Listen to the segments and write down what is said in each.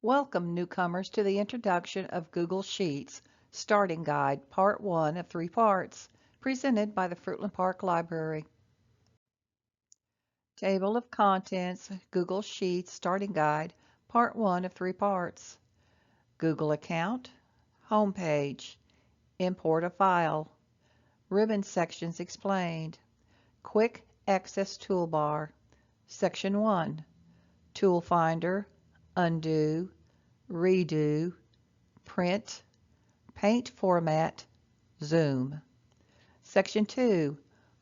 Welcome, newcomers, to the introduction of Google Sheets Starting Guide, Part 1 of 3 parts, presented by the Fruitland Park Library. Table of Contents, Google Sheets Starting Guide, Part 1 of 3 parts. Google Account, Home Page, Import a File, Ribbon Sections Explained, Quick Access Toolbar, Section 1, Tool Finder, Undo, Redo, Print, Paint Format, Zoom. Section 2,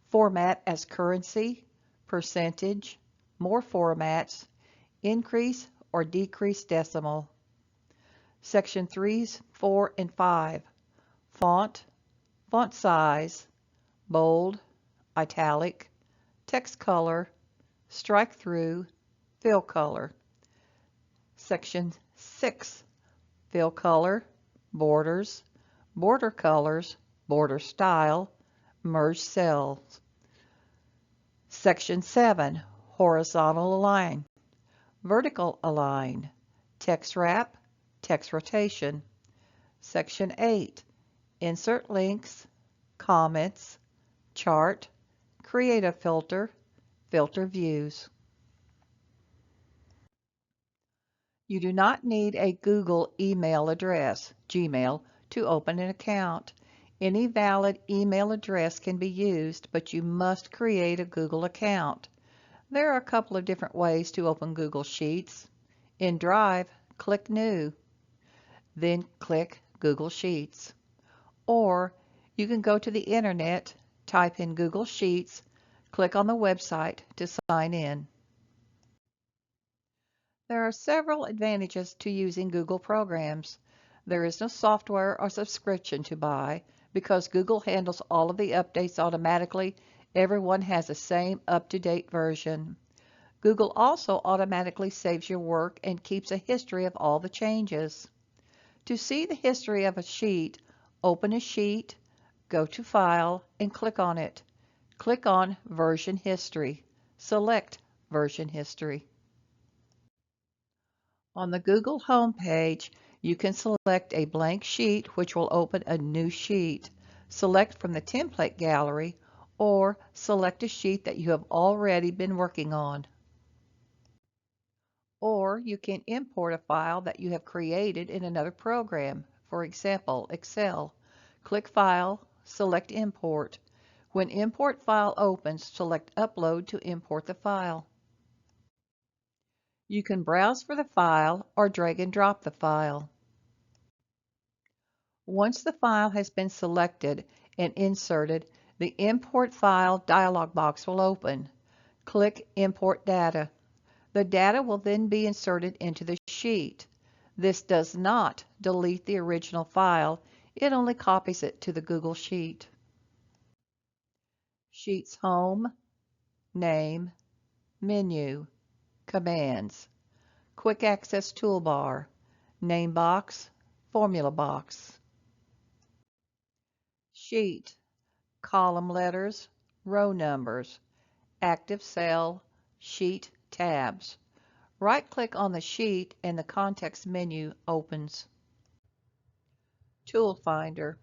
Format as Currency, Percentage, More Formats, Increase or Decrease Decimal. Section 3s, 4, and 5, Font, Font Size, Bold, Italic, Text Color, Strike Through, Fill Color. Section 6, Fill Color, Borders, Border Colors, Border Style, Merge Cells. Section 7, Horizontal Align, Vertical Align, Text Wrap, Text Rotation. Section 8, Insert Links, Comments, Chart, Create a Filter, Filter Views. You do not need a Google email address, Gmail, to open an account. Any valid email address can be used, but you must create a Google account. There are a couple of different ways to open Google Sheets. In Drive, click New, then click Google Sheets. Or you can go to the internet, type in Google Sheets, click on the website to sign in. There are several advantages to using Google programs. There is no software or subscription to buy. Because Google handles all of the updates automatically, everyone has the same up-to-date version. Google also automatically saves your work and keeps a history of all the changes. To see the history of a sheet, open a sheet, go to File, and click on it. Click on Version History. Select Version History. On the Google home page, you can select a blank sheet, which will open a new sheet. Select from the template gallery, or select a sheet that you have already been working on. Or you can import a file that you have created in another program, for example, Excel. Click File, select Import. When Import File opens, select Upload to import the file. You can browse for the file or drag and drop the file. Once the file has been selected and inserted, the Import File dialog box will open. Click Import Data. The data will then be inserted into the sheet. This does not delete the original file, it only copies it to the Google Sheet. Sheets Home, Name, Menu, Commands, Quick Access Toolbar, Name Box, Formula Box. Sheet, column letters, row numbers, active cell, sheet tabs. Right-click on the sheet and the context menu opens. Tool Finder.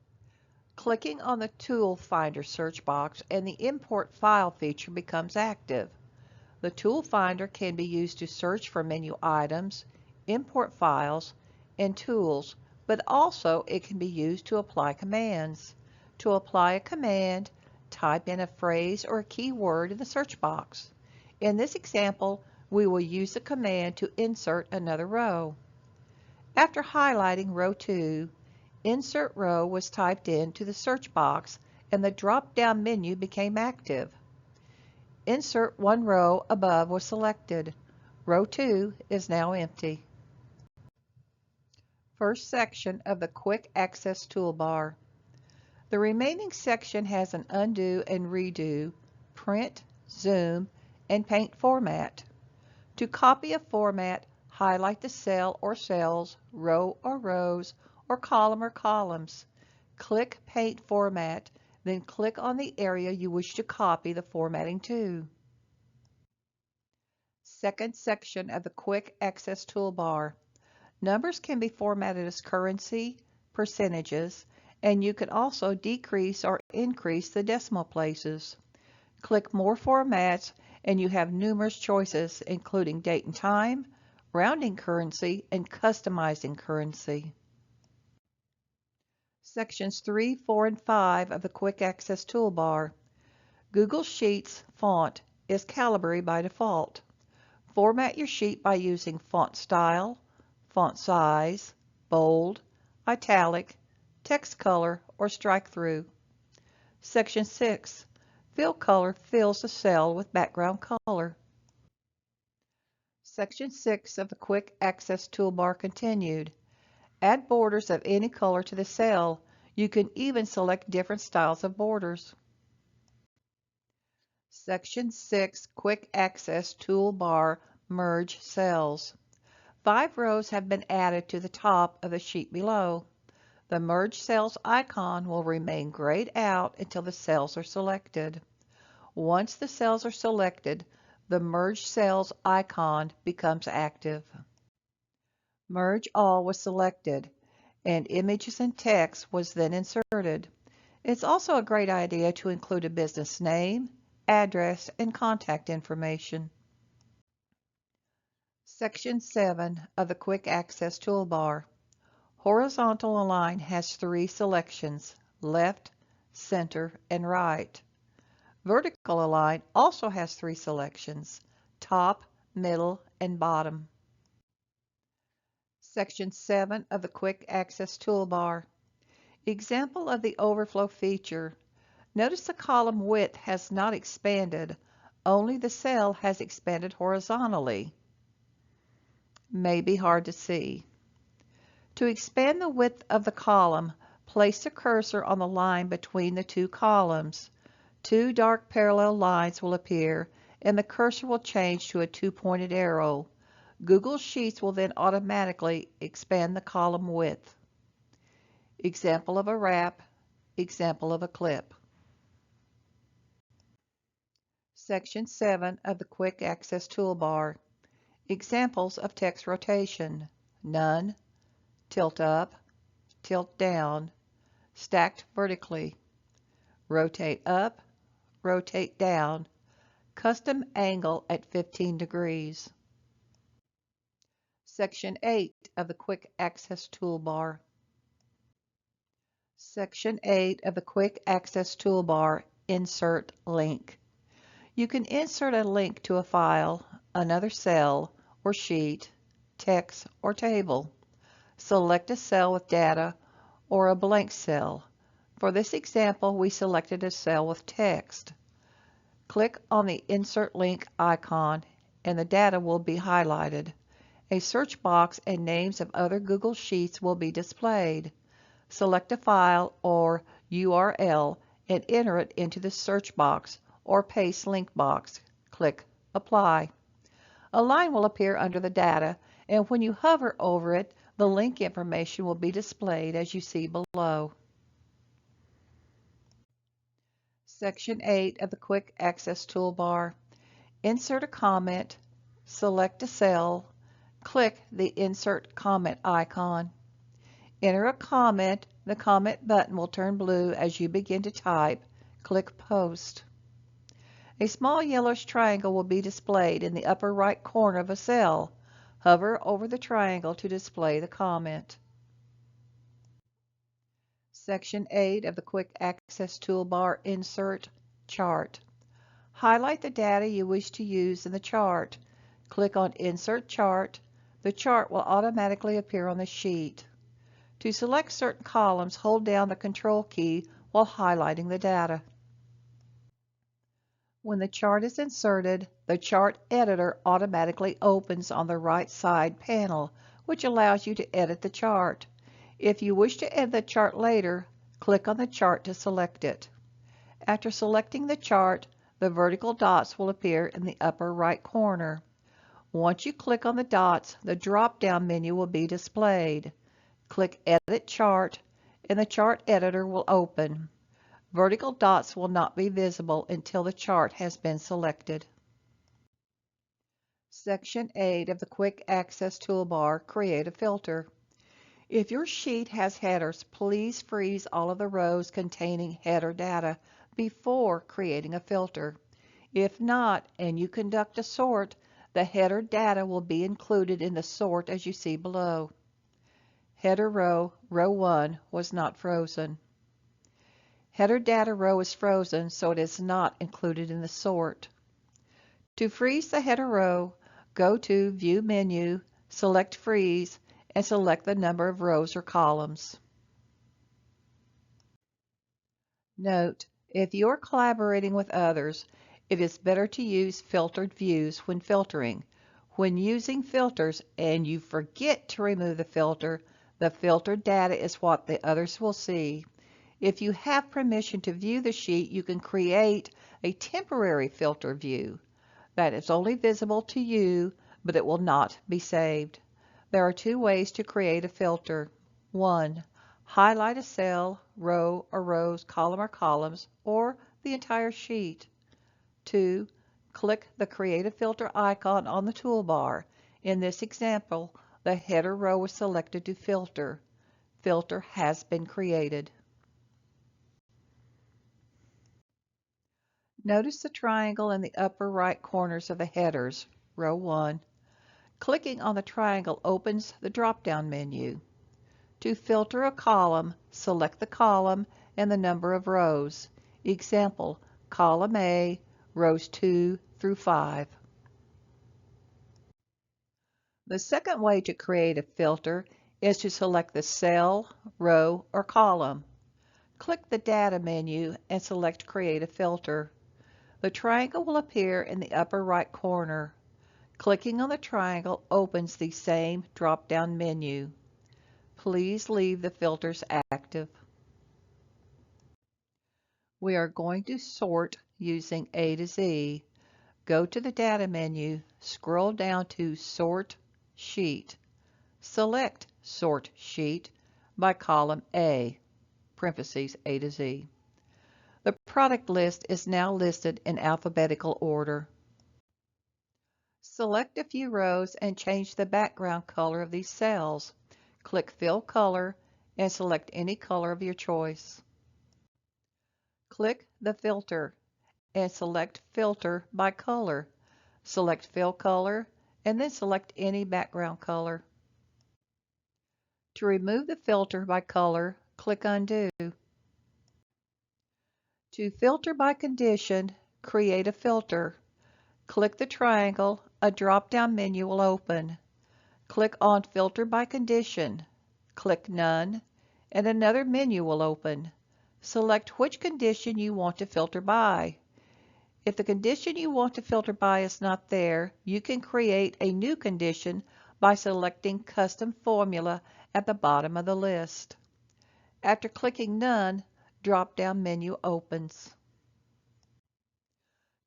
Clicking on the Tool Finder search box and the Import File feature becomes active. The Tool Finder can be used to search for menu items, import files, and tools, but also it can be used to apply commands. To apply a command, type in a phrase or a keyword in the search box. In this example, we will use the command to insert another row. After highlighting row 2, Insert Row was typed into the search box and the drop-down menu became active. Insert one row above was selected. Row 2 is now empty. First section of the Quick Access Toolbar. The remaining section has an Undo and Redo, Print, Zoom, and Paint format. To copy a format, highlight the cell or cells, row or rows, or columns. Click Paint Format, then click on the area you wish to copy the formatting to. Second section of the Quick Access Toolbar. Numbers can be formatted as currency, percentages, and you can also decrease or increase the decimal places. Click More Formats and you have numerous choices, including date and time, rounding currency, and customizing currency. Sections 3, 4, and 5 of the Quick Access Toolbar. Google Sheets font is Calibri by default. Format your sheet by using font style, font size, bold, italic, text color, or strike through. Section 6. Fill color fills the cell with background color. Section 6 of the Quick Access Toolbar continued. Add borders of any color to the cell. You can even select different styles of borders. Section 6 Quick Access Toolbar Merge Cells. 5 rows have been added to the top of the sheet below. The Merge Cells icon will remain grayed out until the cells are selected. Once the cells are selected, the Merge Cells icon becomes active. Merge All was selected, and images and text was then inserted. It's also a great idea to include a business name, address, and contact information. Section 7 of the Quick Access Toolbar. Horizontal Align has 3 selections, left, center, and right. Vertical Align also has 3 selections, top, middle, and bottom. Section 7 of the Quick Access Toolbar. Example of the overflow feature. Notice the column width has not expanded, only the cell has expanded horizontally. May be hard to see. To expand the width of the column, place the cursor on the line between the 2 columns. 2 dark parallel lines will appear, and the cursor will change to a 2-pointed arrow. Google Sheets will then automatically expand the column width. Example of a wrap, example of a clip. Section 7 of the Quick Access Toolbar. Examples of text rotation: none, tilt up, tilt down, stacked vertically, rotate up, rotate down, custom angle at 15 degrees. Section 8 of the Quick Access Toolbar. Section 8 of the Quick Access Toolbar, Insert Link. You can insert a link to a file, another cell or sheet, text, or table. Select a cell with data or a blank cell. For this example, we selected a cell with text. Click on the Insert Link icon and the data will be highlighted. A search box and names of other Google Sheets will be displayed. Select a file or URL and enter it into the search box or paste link box. Click Apply. A line will appear under the data, and when you hover over it, the link information will be displayed as you see below. Section 8 of the Quick Access Toolbar. Insert a comment, select a cell, click the Insert Comment icon. Enter a comment. The comment button will turn blue as you begin to type. Click Post. A small yellowish triangle will be displayed in the upper right corner of a cell. Hover over the triangle to display the comment. Section 8 of the Quick Access Toolbar, Insert Chart. Highlight the data you wish to use in the chart. Click on Insert Chart. The chart will automatically appear on the sheet. To select certain columns, hold down the Control key while highlighting the data. When the chart is inserted, the chart editor automatically opens on the right side panel, which allows you to edit the chart. If you wish to edit the chart later, click on the chart to select it. After selecting the chart, the vertical dots will appear in the upper right corner. Once you click on the dots, the drop-down menu will be displayed. Click Edit Chart, and the chart editor will open. Vertical dots will not be visible until the chart has been selected. Section 8 of the Quick Access Toolbar, create a filter. If your sheet has headers, please freeze all of the rows containing header data before creating a filter. If not, and you conduct a sort, the header data will be included in the sort as you see below. Header row, row 1, was not frozen. Header data row is frozen, so it is not included in the sort. To freeze the header row, go to View menu, select Freeze, and select the number of rows or columns. Note, if you are collaborating with others, it is better to use filtered views when filtering. When using filters and you forget to remove the filtered data is what the others will see. If you have permission to view the sheet, you can create a temporary filter view that is only visible to you, but it will not be saved. There are two ways to create a filter. 1. Highlight a cell, row or rows, column or columns, or the entire sheet. 2. Click the Create a Filter icon on the toolbar. In this example, the header row is selected to filter. Filter has been created. Notice the triangle in the upper right corners of the headers, row 1. Clicking on the triangle opens the drop-down menu. To filter a column, select the column and the number of rows. Example, column A, rows 2 through 5. The second way to create a filter is to select the cell, row, or column. Click the Data menu and select Create a Filter. The triangle will appear in the upper right corner. Clicking on the triangle opens the same drop-down menu. Please leave the filters active. We are going to sort using A to Z. Go to the Data menu, scroll down to Sort Sheet. Select Sort Sheet by column A, parentheses A to Z. The product list is now listed in alphabetical order. Select a few rows and change the background color of these cells. Click Fill Color and select any color of your choice. Click the filter and select Filter by Color. Select Fill Color and then select any background color. To remove the filter by color, click Undo. To filter by condition, create a filter. Click the triangle, a drop-down menu will open. Click on Filter by Condition. Click None, and another menu will open. Select which condition you want to filter by. If the condition you want to filter by is not there, you can create a new condition by selecting Custom Formula at the bottom of the list. After clicking None, drop-down menu opens.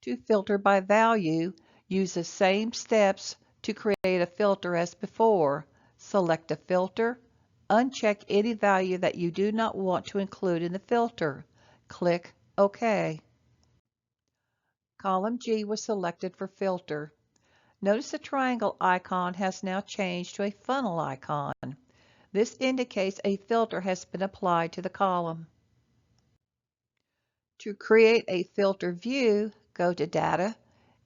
To filter by value, use the same steps to create a filter as before. Select a filter, uncheck any value that you do not want to include in the filter. Click OK. Column G was selected for filter. Notice the triangle icon has now changed to a funnel icon. This indicates a filter has been applied to the column. To create a filter view, go to Data.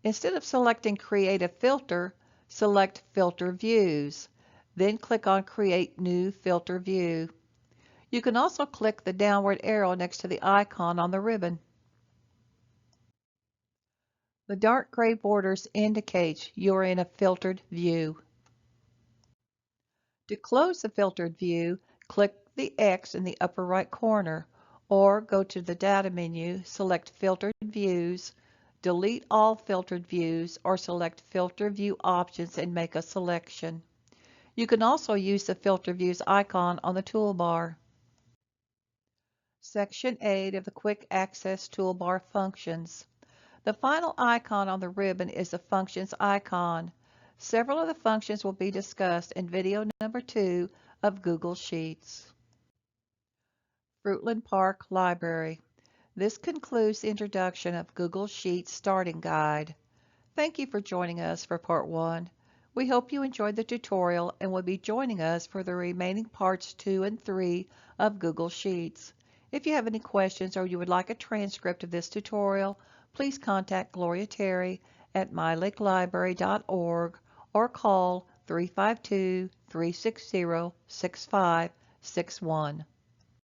Instead of selecting Create a Filter, select Filter Views. Then click on Create New Filter View. You can also click the downward arrow next to the icon on the ribbon. The dark gray borders indicate you are in a filtered view. To close the filtered view, click the X in the upper right corner, or go to the Data menu, select Filtered Views, delete all filtered views, or select Filter View Options and make a selection. You can also use the Filter Views icon on the toolbar. Section 8 of the Quick Access Toolbar Functions. The final icon on the ribbon is the Functions icon. Several of the functions will be discussed in video number 2 of Google Sheets. Fruitland Park Library. This concludes the introduction of Google Sheets Starting Guide. Thank you for joining us for part 1. We hope you enjoyed the tutorial and will be joining us for the remaining parts 2 and 3 of Google Sheets. If you have any questions or you would like a transcript of this tutorial, please contact Gloria Terry at mylakelibrary.org or call 352-360-6561.